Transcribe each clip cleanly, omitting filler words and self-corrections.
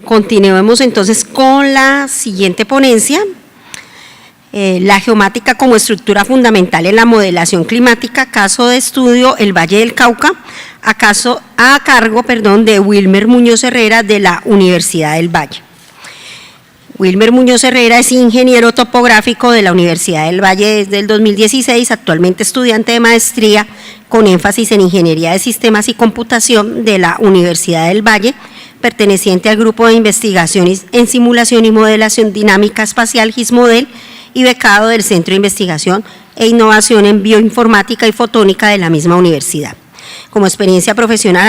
Continuemos entonces con la siguiente ponencia. La geomática como estructura fundamental en la modelación climática, caso de estudio el Valle del Cauca, a cargo de Wilmer Muñoz Herrera de la Universidad del Valle. Wilmer Muñoz Herrera es ingeniero topográfico de la Universidad del Valle desde el 2016, actualmente estudiante de maestría con énfasis en Ingeniería de Sistemas y Computación de la Universidad del Valle, perteneciente al Grupo de Investigaciones en Simulación y Modelación Dinámica Espacial GISMODEL y becado del Centro de Investigación e Innovación en Bioinformática y Fotónica de la misma universidad. Como experiencia profesional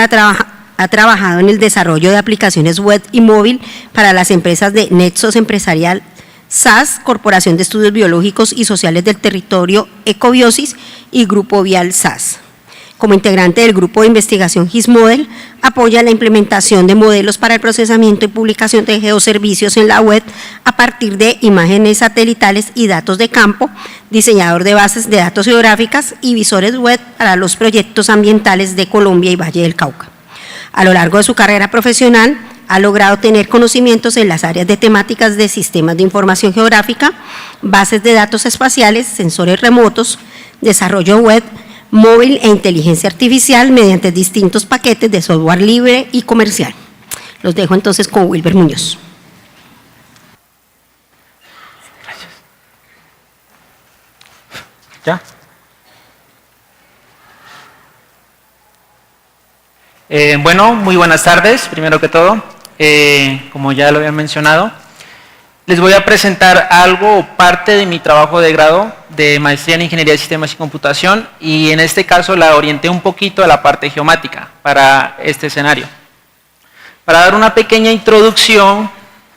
ha trabajado en el desarrollo de aplicaciones web y móvil para las empresas de Nexos Empresarial SAS, Corporación de Estudios Biológicos y Sociales del Territorio Ecobiosis y Grupo Vial SAS. Como integrante del Grupo de Investigación GISMODEL, apoya la implementación de modelos para el procesamiento y publicación de geoservicios en la web a partir de imágenes satelitales y datos de campo, diseñador de bases de datos geográficas y visores web para los proyectos ambientales de Colombia y Valle del Cauca. A lo largo de su carrera profesional, ha logrado tener conocimientos en las áreas de temáticas de sistemas de información geográfica, bases de datos espaciales, sensores remotos, desarrollo web, móvil e inteligencia artificial mediante distintos paquetes de software libre y comercial. Los dejo entonces con Wilmer Muñoz. Gracias. ¿Ya? Bueno, muy buenas tardes, primero que todo. Como ya lo había mencionado, les voy a presentar algo o parte de mi trabajo de grado de maestría en Ingeniería de Sistemas y Computación, y en este caso la orienté un poquito a la parte geomática para este escenario. Para dar una pequeña introducción,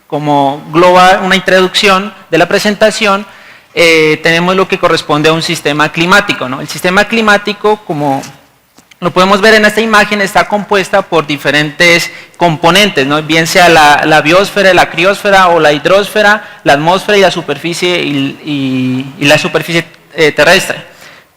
como global, una introducción de la presentación, tenemos lo que corresponde a un sistema climático, ¿no? El sistema climático, como lo podemos ver en esta imagen, está compuesta por diferentes componentes, ¿no? Bien sea la biosfera, la criosfera o la hidrosfera, la atmósfera y la superficie y la superficie terrestre.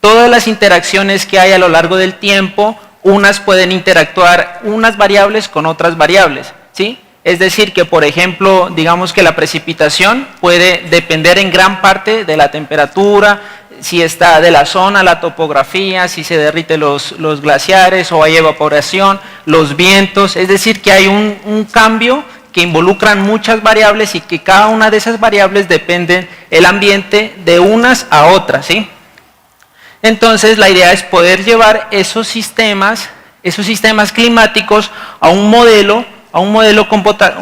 Todas las interacciones que hay a lo largo del tiempo, unas pueden interactuar unas variables con otras variables, ¿sí? Es decir, que por ejemplo, digamos que la precipitación puede depender en gran parte de la temperatura, si está de la zona, la topografía, si se derriten los glaciares o hay evaporación, los vientos, es decir, que hay un cambio que involucran muchas variables y que cada una de esas variables depende el ambiente de unas a otras, ¿sí? Entonces, la idea es poder llevar esos sistemas climáticos a un modelo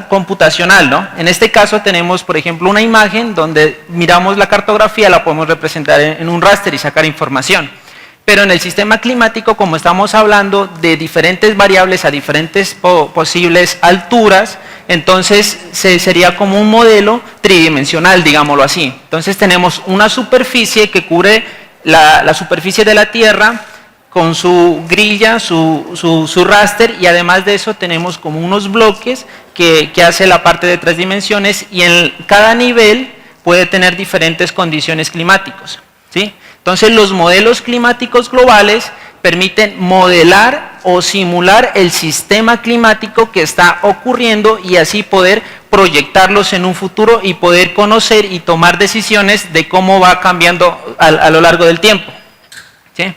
computacional, ¿no? En este caso tenemos, por ejemplo, una imagen donde miramos la cartografía, la podemos representar en un raster y sacar información. Pero en el sistema climático, como estamos hablando de diferentes variables a diferentes posibles alturas, entonces sería como un modelo tridimensional, digámoslo así. Entonces tenemos una superficie que cubre la superficie de la Tierra, con su grilla, su raster, y además de eso tenemos como unos bloques que hace la parte de 3 dimensiones, y en cada nivel puede tener diferentes condiciones climáticas, ¿sí? Entonces los modelos climáticos globales permiten modelar o simular el sistema climático que está ocurriendo y así poder proyectarlos en un futuro y poder conocer y tomar decisiones de cómo va cambiando a lo largo del tiempo, ¿sí?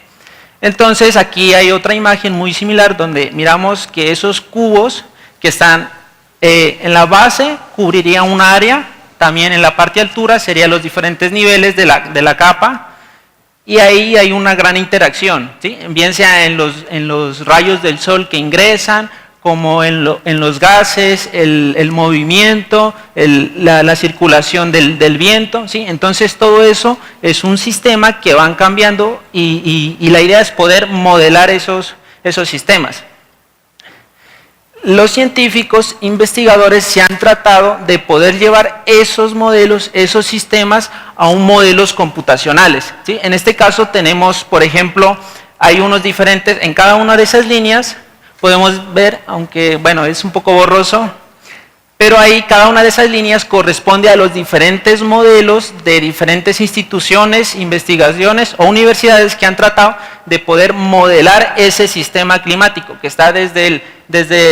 Entonces aquí hay otra imagen muy similar donde miramos que esos cubos que están en la base cubrirían un área, también en la parte de altura serían los diferentes niveles de la capa, y ahí hay una gran interacción, ¿sí? Bien sea en los rayos del sol que ingresan, como en los gases, el movimiento, la circulación del viento, ¿sí? Entonces todo eso es un sistema que van cambiando y la idea es poder modelar esos sistemas. Los científicos investigadores se han tratado de poder llevar esos modelos, esos sistemas a modelos computacionales, ¿sí? En este caso tenemos, por ejemplo, hay unos diferentes, en cada una de esas líneas podemos ver, aunque bueno, es un poco borroso, pero ahí cada una de esas líneas corresponde a los diferentes modelos de diferentes instituciones, investigaciones o universidades que han tratado de poder modelar ese sistema climático que está desde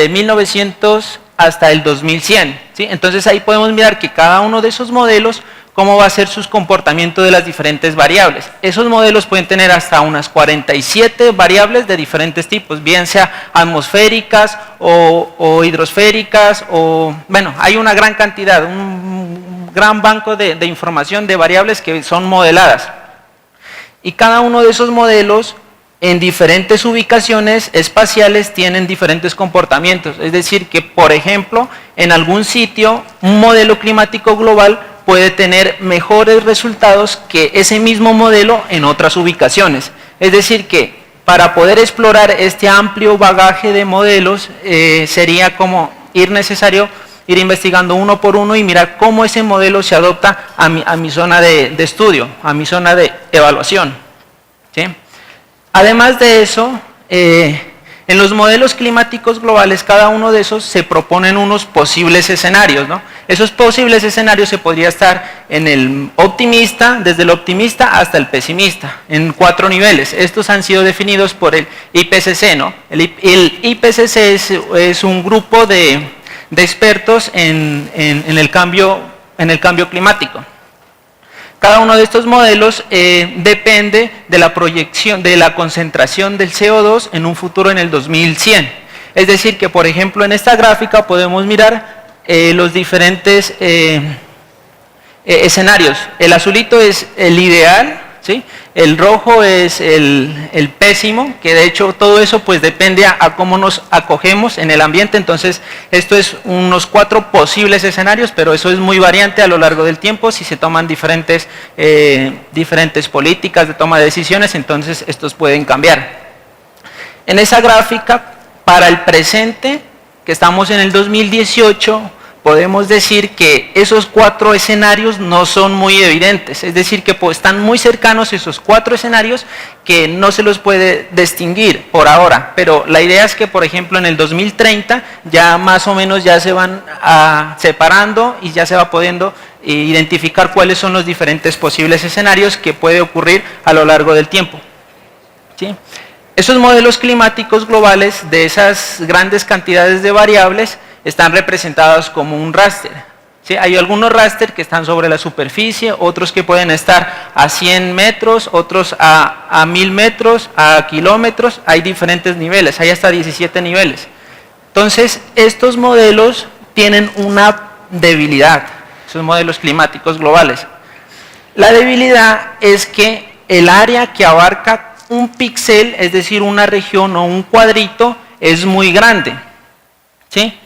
1900 hasta el 2100, ¿sí? Entonces ahí podemos mirar que cada uno de esos modelos, cómo va a ser su comportamiento de las diferentes variables. Esos modelos pueden tener hasta unas 47 variables de diferentes tipos, bien sea atmosféricas o hidrosféricas, o bueno, hay una gran cantidad, un gran banco de información de variables que son modeladas. Y cada uno de esos modelos en diferentes ubicaciones espaciales tienen diferentes comportamientos. Es decir, que por ejemplo, en algún sitio, un modelo climático global puede tener mejores resultados que ese mismo modelo en otras ubicaciones. Es decir, que para poder explorar este amplio bagaje de modelos, sería como necesario ir investigando uno por uno y mirar cómo ese modelo se adopta a mi zona de estudio, a mi zona de evaluación, ¿sí? Además de eso, en los modelos climáticos globales, cada uno de esos se proponen unos posibles escenarios, ¿no? Esos posibles escenarios se podría estar en el optimista, desde el optimista hasta el pesimista, en 4 niveles. Estos han sido definidos por el IPCC, ¿no? El IPCC es un grupo de expertos en el cambio climático. Cada uno de estos modelos depende de la proyección, de la concentración del CO2 en un futuro en el 2100. Es decir, que por ejemplo en esta gráfica podemos mirar los diferentes escenarios. El azulito es el ideal, ¿sí? El rojo es el pésimo, que de hecho todo eso pues depende a cómo nos acogemos en el ambiente. Entonces esto es unos 4 posibles escenarios, pero eso es muy variante a lo largo del tiempo. Si se toman diferentes políticas de toma de decisiones, entonces estos pueden cambiar. En esa gráfica, para el presente, que estamos en el 2018, podemos decir que esos 4 escenarios no son muy evidentes, es decir, que están muy cercanos esos 4 escenarios que no se los puede distinguir por ahora, pero la idea es que, por ejemplo, en el 2030 ya más o menos ya se van separando y ya se va pudiendo identificar cuáles son los diferentes posibles escenarios que puede ocurrir a lo largo del tiempo, ¿sí? Esos modelos climáticos globales de esas grandes cantidades de variables están representados como un raster, ¿sí? Hay algunos raster que están sobre la superficie, otros que pueden estar a 100 metros, otros a 1000 metros, a kilómetros. Hay diferentes niveles, hay hasta 17 niveles. Entonces, estos modelos tienen una debilidad, esos modelos climáticos globales. La debilidad es que el área que abarca un píxel, es decir, una región o un cuadrito, es muy grande, ¿sí?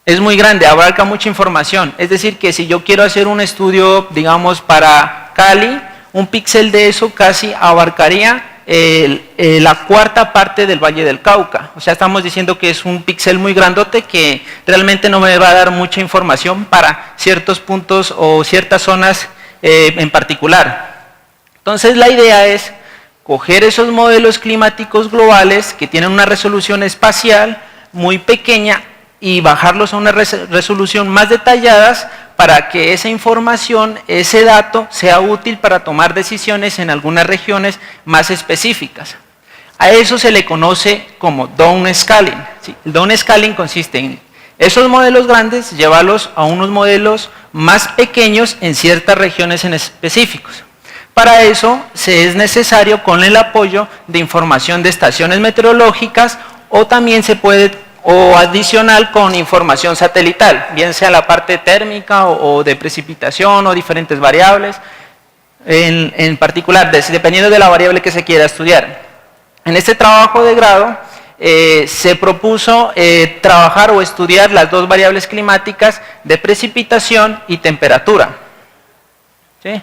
Es muy grande, abarca mucha información. Es decir, que si yo quiero hacer un estudio, digamos, para Cali, un píxel de eso casi abarcaría la 4ª parte del Valle del Cauca. O sea, estamos diciendo que es un píxel muy grandote que realmente no me va a dar mucha información para ciertos puntos o ciertas zonas en particular. Entonces, la idea es coger esos modelos climáticos globales que tienen una resolución espacial muy pequeña y bajarlos a una resolución más detalladas para que esa información, ese dato, sea útil para tomar decisiones en algunas regiones más específicas. A eso se le conoce como downscaling, ¿sí? El downscaling consiste en esos modelos grandes, llevarlos a unos modelos más pequeños en ciertas regiones en específicos. Para eso es necesario con el apoyo de información de estaciones meteorológicas o también se puede o adicional con información satelital, bien sea la parte térmica o de precipitación o diferentes variables, en particular, dependiendo de la variable que se quiera estudiar. En este trabajo de grado se propuso trabajar o estudiar las 2 variables climáticas de precipitación y temperatura, ¿sí?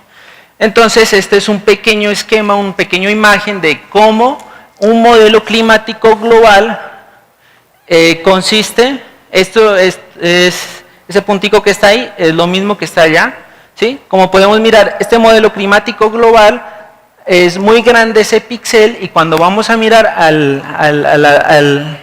Entonces, este es un pequeño esquema, una pequeña imagen de cómo un modelo climático global consiste. Esto es ese puntico que está ahí, es lo mismo que está allá, ¿sí? Como podemos mirar, este modelo climático global es muy grande ese píxel y cuando vamos a mirar al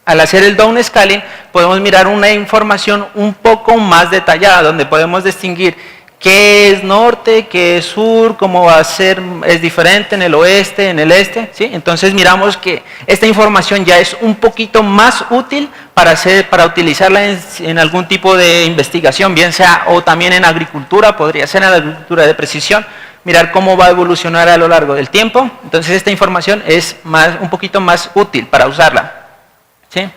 hacer el downscaling podemos mirar una información un poco más detallada donde podemos distinguir qué es norte, qué es sur, cómo va a ser, es diferente en el oeste, en el este, ¿sí? Entonces miramos que esta información ya es un poquito más útil para utilizarla en algún tipo de investigación, bien sea o también en agricultura, podría ser en la agricultura de precisión, mirar cómo va a evolucionar a lo largo del tiempo. Entonces esta información es un poquito más útil para usarla, ¿sí?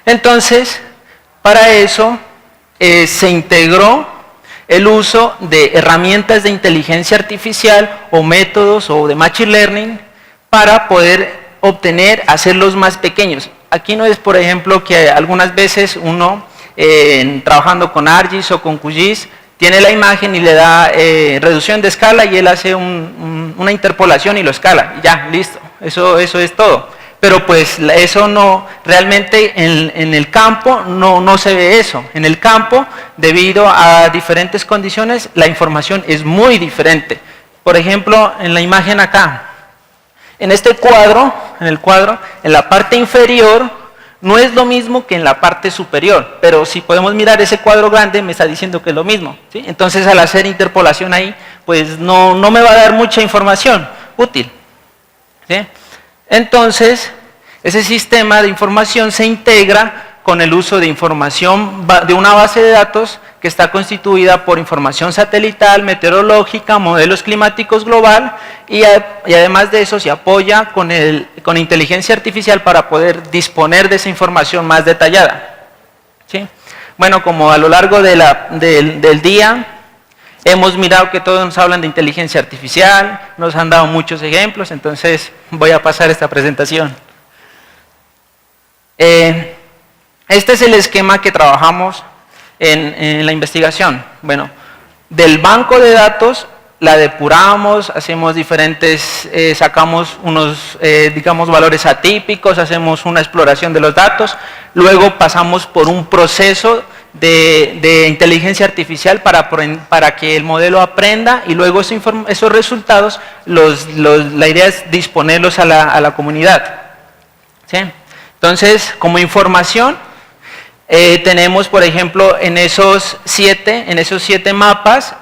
Entonces, para eso se integró el uso de herramientas de inteligencia artificial o métodos o de machine learning para poder hacerlos más pequeños. Aquí no es, por ejemplo, que algunas veces uno, trabajando con ArcGIS o con QGIS, tiene la imagen y le da reducción de escala y él hace una interpolación y lo escala. Y ya, listo. Eso es todo. Pero pues eso no, realmente en el campo no se ve eso. En el campo, debido a diferentes condiciones, la información es muy diferente. Por ejemplo, en la imagen acá, en este cuadro, en la parte inferior, no es lo mismo que en la parte superior, pero si podemos mirar ese cuadro grande, me está diciendo que es lo mismo, ¿sí? Entonces, al hacer interpolación ahí, pues no me va a dar mucha información útil, ¿sí? Entonces, ese sistema de información se integra con el uso de información de una base de datos que está constituida por información satelital, meteorológica, modelos climáticos global y además de eso se apoya con inteligencia artificial para poder disponer de esa información más detallada, ¿sí? Bueno, como a lo largo del día hemos mirado que todos nos hablan de inteligencia artificial, nos han dado muchos ejemplos, entonces voy a pasar esta presentación. Este es el esquema que trabajamos en la investigación. Bueno, del banco de datos la depuramos, hacemos diferentes, sacamos unos, digamos, valores atípicos, hacemos una exploración de los datos, luego pasamos por un proceso de inteligencia artificial para que el modelo aprenda y luego esos resultados, la idea es disponerlos a la comunidad, ¿sí? Entonces, como información, tenemos, por ejemplo, en esos siete mapas,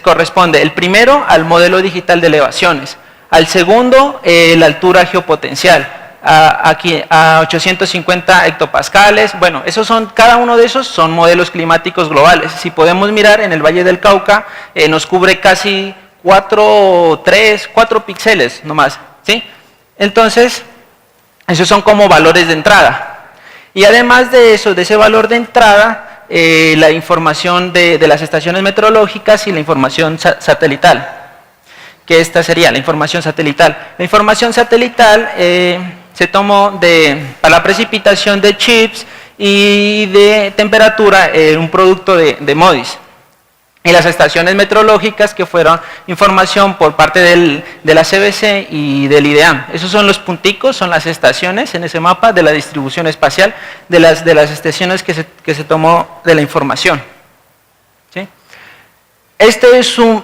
corresponde el primero al modelo digital de elevaciones, al segundo, la altura geopotencial, aquí a 850 hectopascales. Bueno, cada uno de esos son modelos climáticos globales. Si podemos mirar en el Valle del Cauca, nos cubre casi 4 píxeles nomás, ¿sí? Entonces, esos son como valores de entrada. Y además de eso, de ese valor de entrada, la información de las estaciones meteorológicas y la información satelital, que esta sería la información satelital. La información satelital se tomó para la precipitación de chips y de temperatura, un producto de MODIS. Y las estaciones meteorológicas, que fueron información por parte de la CBC y del IDEAM. Esos son los punticos, son las estaciones en ese mapa de la distribución espacial de las estaciones que se tomó de la información, ¿sí?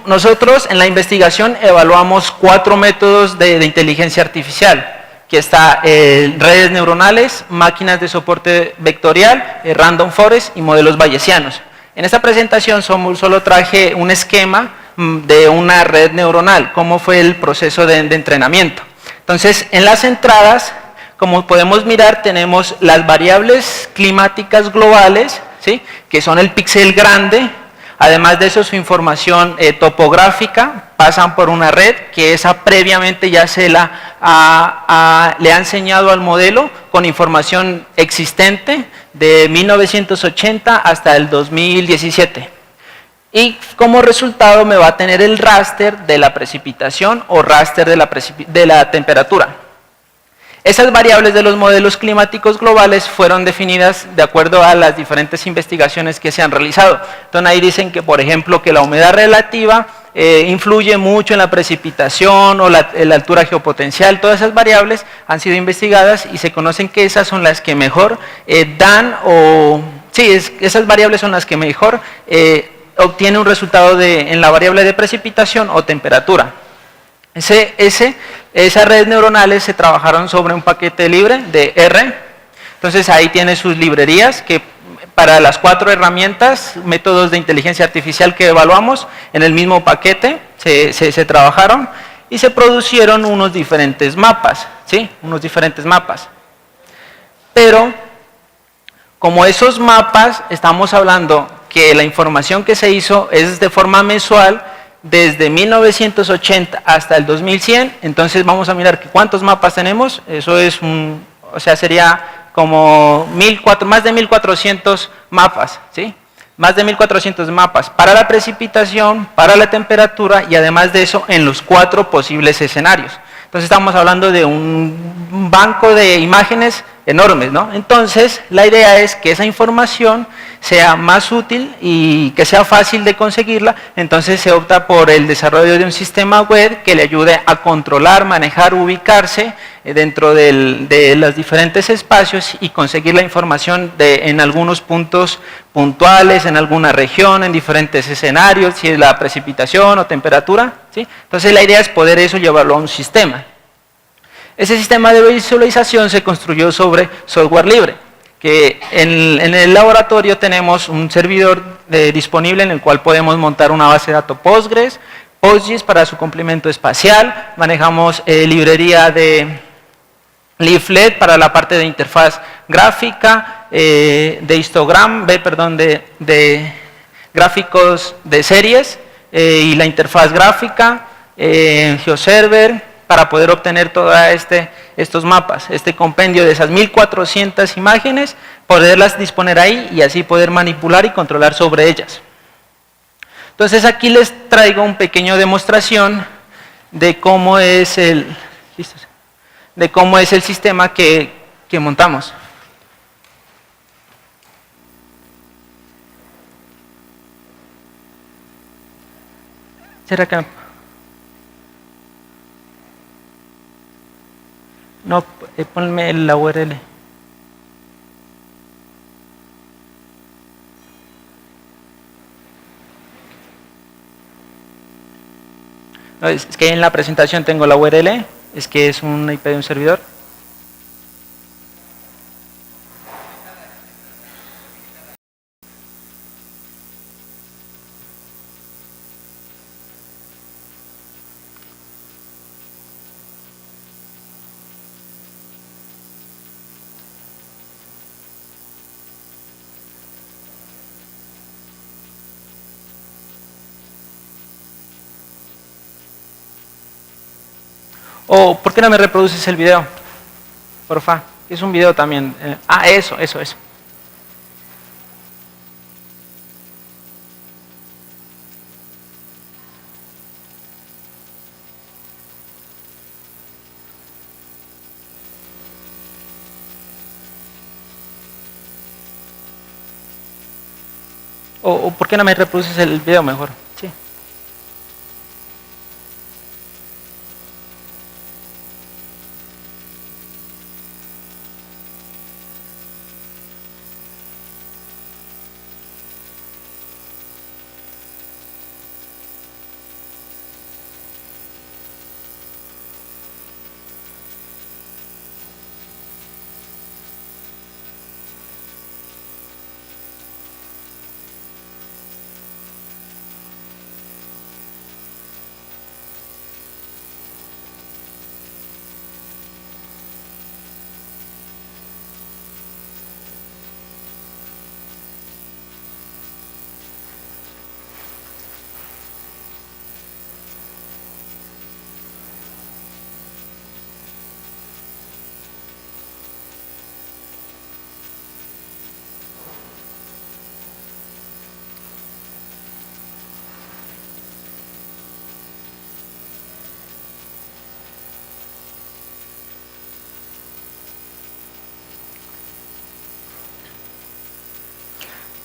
Nosotros en la investigación evaluamos 4 métodos de inteligencia artificial, que está redes neuronales, máquinas de soporte vectorial, random forest y modelos bayesianos. En esta presentación solo traje un esquema de una red neuronal, cómo fue el proceso de entrenamiento. Entonces, en las entradas, como podemos mirar, tenemos las variables climáticas globales, ¿sí?, que son el píxel grande. Además de eso, su información topográfica pasan por una red que esa previamente ya le ha enseñado al modelo con información existente de 1980 hasta el 2017. Y como resultado me va a tener el raster de la precipitación o raster de la temperatura. Esas variables de los modelos climáticos globales fueron definidas de acuerdo a las diferentes investigaciones que se han realizado. Entonces ahí dicen que, por ejemplo, que la humedad relativa influye mucho en la precipitación o la altura geopotencial. Todas esas variables han sido investigadas y se conocen que esas son las que mejor esas variables son las que mejor obtienen un resultado en la variable de precipitación o temperatura. Esas redes neuronales se trabajaron sobre un paquete libre de R. Entonces ahí tiene sus librerías que para las 4 herramientas, métodos de inteligencia artificial que evaluamos, en el mismo paquete se trabajaron y se producieron unos diferentes mapas, ¿sí? Unos diferentes mapas. Pero, como esos mapas, estamos hablando que la información que se hizo es de forma mensual, desde 1980 hasta el 2100, entonces vamos a mirar que cuántos mapas tenemos, eso es o sea, sería como más de 1400 mapas, ¿sí? Más de 1400 mapas para la precipitación, para la temperatura y además de eso en los 4 posibles escenarios. Entonces estamos hablando de un banco de imágenes enormes, ¿no? Entonces la idea es que esa información sea más útil y que sea fácil de conseguirla, entonces se opta por el desarrollo de un sistema web que le ayude a controlar, manejar, ubicarse dentro de los diferentes espacios y conseguir la información en algunos puntos puntuales, en alguna región, en diferentes escenarios, si es la precipitación o temperatura, ¿sí? Entonces la idea es poder eso llevarlo a un sistema. Ese sistema de visualización se construyó sobre software libre, que en el laboratorio tenemos un servidor disponible en el cual podemos montar una base de datos PostGIS para su complemento espacial, manejamos librería de Leaflet para la parte de interfaz gráfica, de histogram, de gráficos de series y la interfaz gráfica, GeoServer, para poder obtener todos estos mapas, este compendio de esas 1400 imágenes, poderlas disponer ahí y así poder manipular y controlar sobre ellas. Entonces aquí les traigo un pequeño demostración de cómo es el sistema que montamos. ¿Será que no? Ponme la URL. No, es que en la presentación tengo la URL, es que es una IP de un servidor. O, ¿por qué no me reproduces el video? Porfa, es un video también. Eso. O, ¿por qué no me reproduces el video mejor? Sí.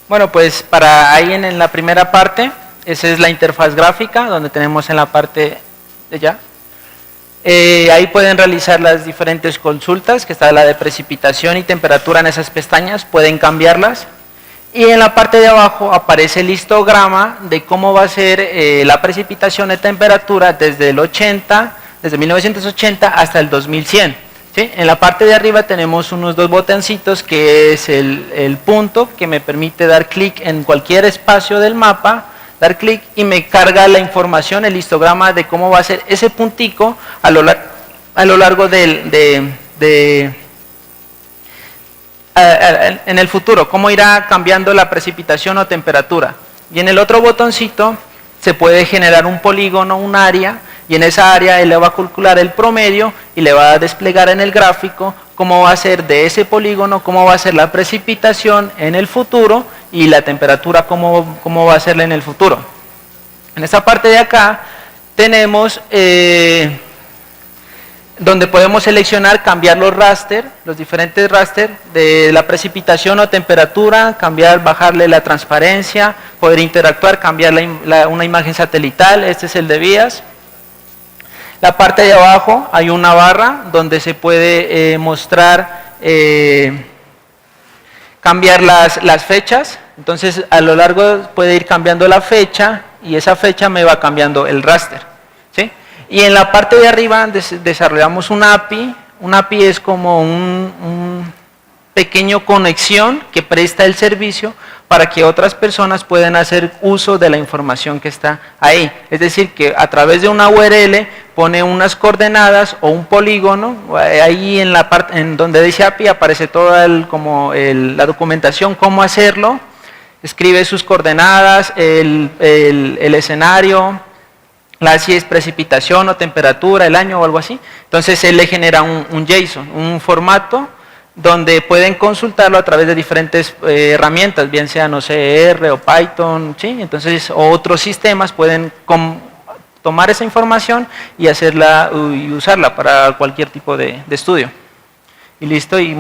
Bueno, pues para ahí en la primera parte, esa es la interfaz gráfica, donde tenemos en la parte de allá. Ahí pueden realizar las diferentes consultas, que está la de precipitación y temperatura en esas pestañas, pueden cambiarlas. Y en la parte de abajo aparece el histograma de cómo va a ser la precipitación de temperatura desde 1980 hasta el 2100. ¿Sí? En la parte de arriba tenemos unos dos botoncitos, que es el punto, que me permite dar clic en cualquier espacio del mapa, dar clic y me carga la información, el histograma de cómo va a ser ese puntico a lo largo en el futuro, cómo irá cambiando la precipitación o temperatura. Y en el otro botoncito se puede generar un polígono, un área, y en esa área él le va a calcular el promedio y le va a desplegar en el gráfico cómo va a ser de ese polígono, cómo va a ser la precipitación en el futuro y la temperatura cómo va a ser en el futuro. En esta parte de acá tenemos donde podemos seleccionar, cambiar los raster, los diferentes raster de la precipitación o temperatura, cambiar, bajarle la transparencia, poder interactuar, cambiar una imagen satelital. Este es el de vías. La parte de abajo hay una barra donde se puede mostrar, cambiar las fechas. Entonces a lo largo puede ir cambiando la fecha y esa fecha me va cambiando el raster, ¿sí? Y en la parte de arriba desarrollamos un API. Un API es como un pequeño conexión que presta el servicio para que otras personas puedan hacer uso de la información que está ahí. Es decir, que a través de una URL pone unas coordenadas o un polígono. Ahí en la parte en donde dice API aparece toda la documentación, cómo hacerlo. Escribe sus coordenadas, el escenario, si es precipitación o temperatura, el año o algo así. Entonces él le genera un JSON, un formato donde pueden consultarlo a través de diferentes herramientas, bien sea, no sé, R o Python, ¿sí? Entonces otros sistemas pueden tomar esa información y hacerla y usarla para cualquier tipo de estudio. Y listo, y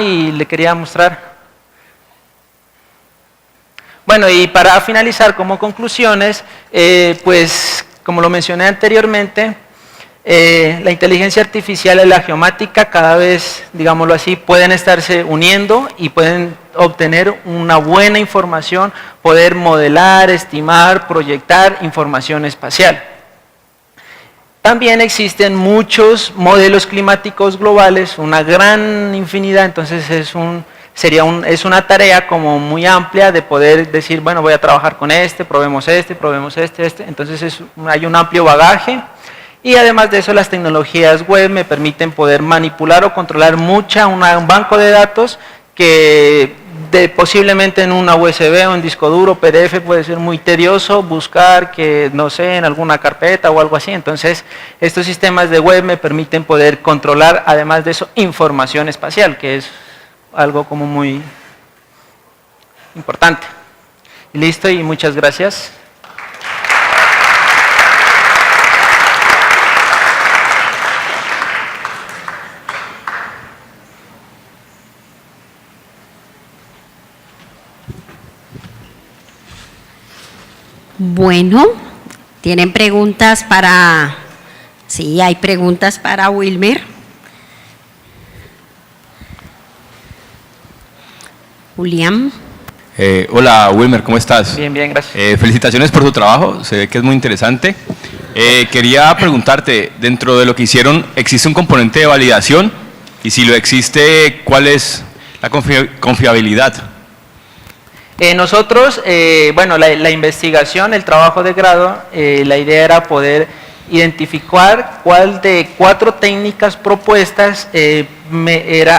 y le quería mostrar. Bueno, y para finalizar como conclusiones, pues como lo mencioné anteriormente, la inteligencia artificial y la geomática cada vez, digámoslo así, pueden estarse uniendo y pueden obtener una buena información, poder modelar, estimar, proyectar información espacial. También existen muchos modelos climáticos globales, una gran infinidad, entonces es una tarea como muy amplia de poder decir, bueno, voy a trabajar con probemos este, entonces hay un amplio bagaje. Y además de eso, las tecnologías web me permiten poder manipular o controlar un banco de datos que posiblemente en una USB o en disco duro, PDF, puede ser muy tedioso buscar, que no sé, en alguna carpeta o algo así. Entonces, estos sistemas de web me permiten poder controlar, además de eso, información espacial, que es algo como muy importante. Listo, y muchas gracias. Bueno, ¿tienen preguntas para...? Sí, hay preguntas para Wilmer. Julián. Hola Wilmer, ¿cómo estás? Bien, bien, gracias. Felicitaciones por tu trabajo, se ve que es muy interesante. Quería preguntarte, dentro de lo que hicieron, ¿existe un componente de validación? Y si lo existe, ¿cuál es la confiabilidad? Nosotros, bueno, la investigación, el trabajo de grado, la idea era poder identificar cuál de 4 técnicas propuestas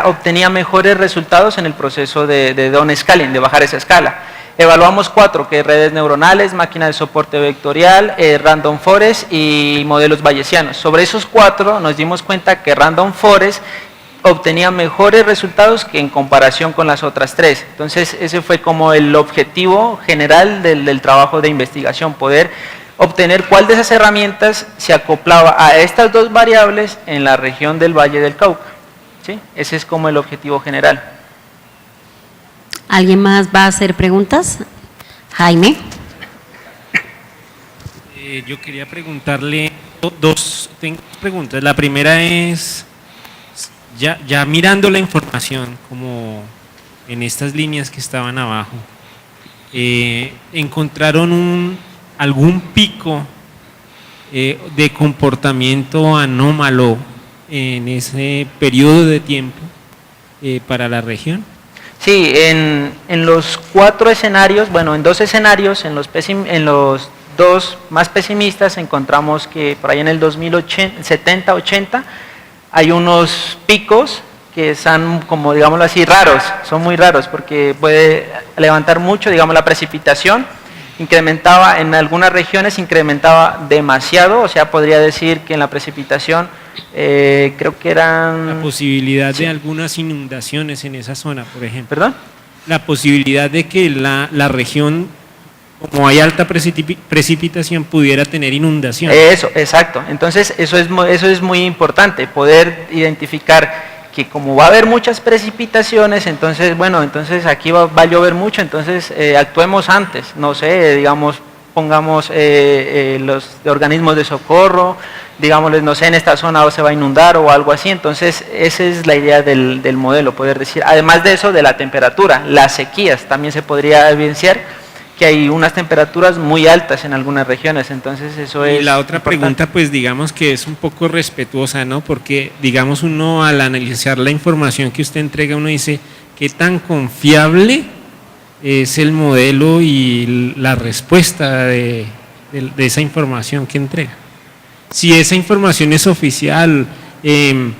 obtenía mejores resultados en el proceso de downscaling, de bajar esa escala. Evaluamos 4, que es redes neuronales, máquina de soporte vectorial, random forest y modelos bayesianos. Sobre esos 4 nos dimos cuenta que random forest obtenía mejores resultados que en comparación con las otras 3. Entonces ese fue como el objetivo general del trabajo de investigación, poder obtener cuál de esas herramientas se acoplaba a estas 2 variables en la región del Valle del Cauca. ¿Sí? Ese es como el objetivo general. ¿Alguien más va a hacer preguntas? Jaime. Yo quería preguntarle tengo 2 preguntas. La primera es, ya mirando la información, como en estas líneas que estaban abajo, ¿encontraron algún pico de comportamiento anómalo en ese periodo de tiempo para la región? Sí, en los 4 escenarios, bueno, en 2 escenarios, en los 2 más pesimistas encontramos que por ahí en el 2070-80 hay unos picos que están, como digámoslo así, raros, son muy raros porque puede levantar mucho, digamos, la precipitación, incrementaba en algunas regiones, incrementaba demasiado, o sea, podría decir que en la precipitación creo que eran... La posibilidad Sí. de algunas inundaciones en esa zona, por ejemplo. ¿Perdón? La posibilidad de que la región, como hay alta precipitación, pudiera tener inundación. Eso, exacto. Entonces, eso es muy importante, poder identificar que como va a haber muchas precipitaciones, entonces, bueno, entonces aquí va a llover mucho, entonces actuemos antes, no sé, digamos, pongamos los organismos de socorro, digámosles, no sé, en esta zona se va a inundar o algo así, entonces esa es la idea del modelo, poder decir, además de eso, de la temperatura, las sequías, también se podría evidenciar que hay unas temperaturas muy altas en algunas regiones, entonces eso es... Y la otra importante. pregunta, pues digamos que es un poco respetuosa, ¿no? Porque, digamos, uno al analizar la información que usted entrega, uno dice, ¿qué tan confiable es el modelo y la respuesta de esa información que entrega? Si esa información es oficial, ¿qué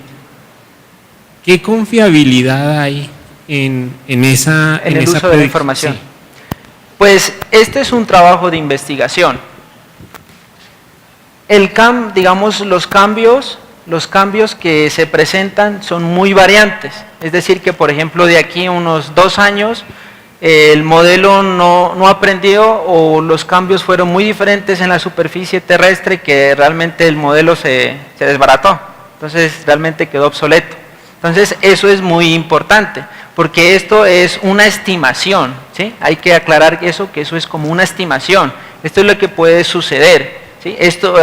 confiabilidad hay en esa En el esa uso de la predicción? información. Sí. Pues este es un trabajo de investigación. Digamos, los cambios que se presentan son muy variantes. Es decir, que por ejemplo de aquí a unos 2 años el modelo no aprendió o los cambios fueron muy diferentes en la superficie terrestre que realmente el modelo se desbarató. Entonces realmente quedó obsoleto. Entonces eso es muy importante, porque esto es una estimación, ¿sí? Hay que aclarar eso, que eso es como una estimación. Esto es lo que puede suceder, ¿sí?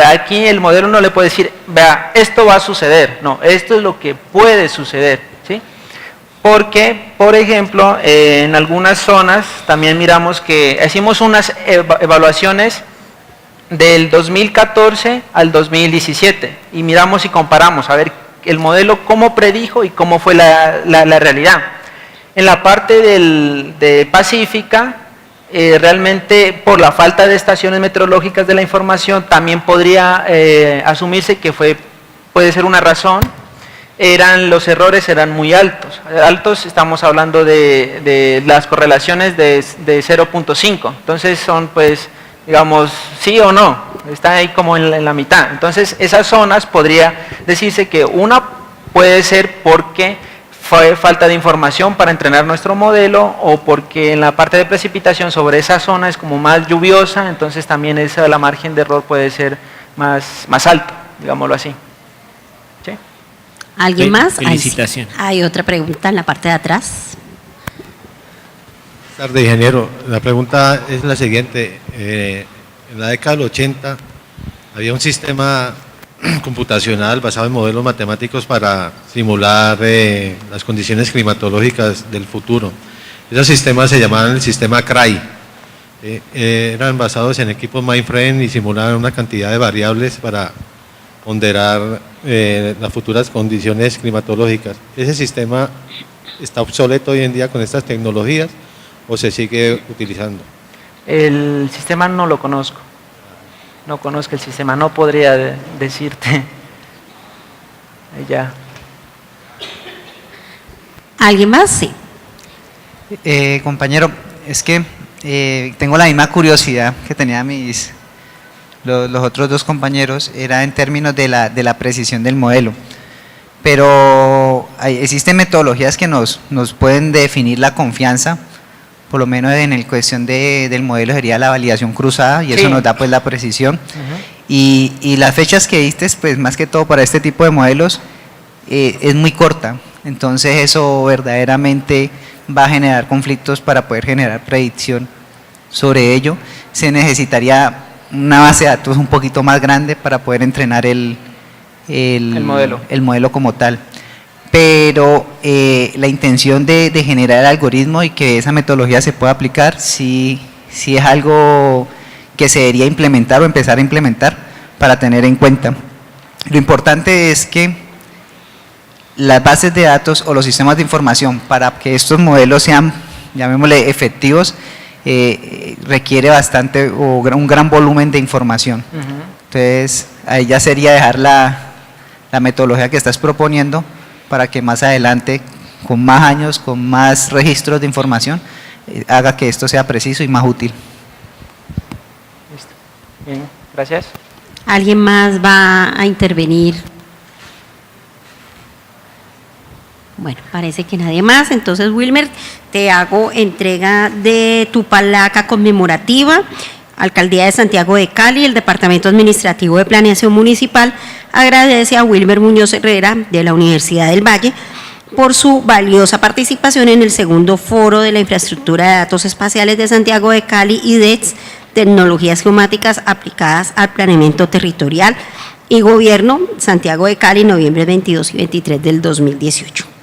Aquí el modelo no le puede decir, vea, esto va a suceder. No, esto es lo que puede suceder, ¿sí? Porque, por ejemplo, en algunas zonas también miramos que hicimos unas evaluaciones del 2014 al 2017 y miramos y comparamos a ver el modelo cómo predijo y cómo fue la realidad. En la parte de Pacífica, realmente por la falta de estaciones meteorológicas de la información también podría asumirse que puede ser una razón. Los errores eran muy altos. Estamos hablando de las correlaciones de 0.5. Entonces son, pues, digamos, sí o no, está ahí como en la mitad. Entonces esas zonas podría decirse que una puede ser porque fue falta de información para entrenar nuestro modelo o porque en la parte de precipitación sobre esa zona es como más lluviosa, entonces también la margen de error puede ser más alto, digámoslo así. ¿Sí? ¿Alguien más? Felicitaciones. Hay otra pregunta en la parte de atrás. Buenas tardes, ingeniero. La pregunta es la siguiente. En la década del 80 había un sistema computacional basado en modelos matemáticos para simular las condiciones climatológicas del futuro. Esos sistemas se llamaban el sistema CRAI. Eran basados en equipos mainframe y simulaban una cantidad de variables para ponderar las futuras condiciones climatológicas. ¿Ese sistema está obsoleto hoy en día con estas tecnologías o se sigue utilizando? El sistema no lo conozco. No conozco el sistema, no podría decirte. Ya. ¿Alguien más? Sí. Compañero, es que tengo la misma curiosidad que tenía los otros 2 compañeros, era en términos de la precisión del modelo. Pero existen metodologías que nos pueden definir la confianza, por lo menos en el cuestión del modelo sería la validación cruzada y eso Sí. nos da pues la precisión. Y las fechas que diste, pues más que todo para este tipo de modelos, es muy corta. Entonces eso verdaderamente va a generar conflictos para poder generar predicción sobre ello. Se necesitaría una base de datos un poquito más grande para poder entrenar el modelo como tal. Pero la intención de generar el algoritmo y que esa metodología se pueda aplicar, sí es algo que se debería implementar o empezar a implementar para tener en cuenta. Lo importante es que las bases de datos o los sistemas de información para que estos modelos sean, llamémosle, efectivos, requiere bastante o un gran volumen de información. Entonces, ahí ya sería dejar la metodología que estás proponiendo para que más adelante, con más años, con más registros de información, haga que esto sea preciso y más útil. Listo. Bien, gracias. ¿Alguien más va a intervenir? Bueno, parece que nadie más. Entonces, Wilmer, te hago entrega de tu placa conmemorativa. Alcaldía de Santiago de Cali, el Departamento Administrativo de Planeación Municipal agradece a Wilmer Muñoz Herrera de la Universidad del Valle por su valiosa participación en el segundo foro de la infraestructura de datos espaciales de Santiago de Cali, IDEX, tecnologías geomáticas aplicadas al planeamiento territorial y gobierno, Santiago de Cali, noviembre 22 y 23 del 2018.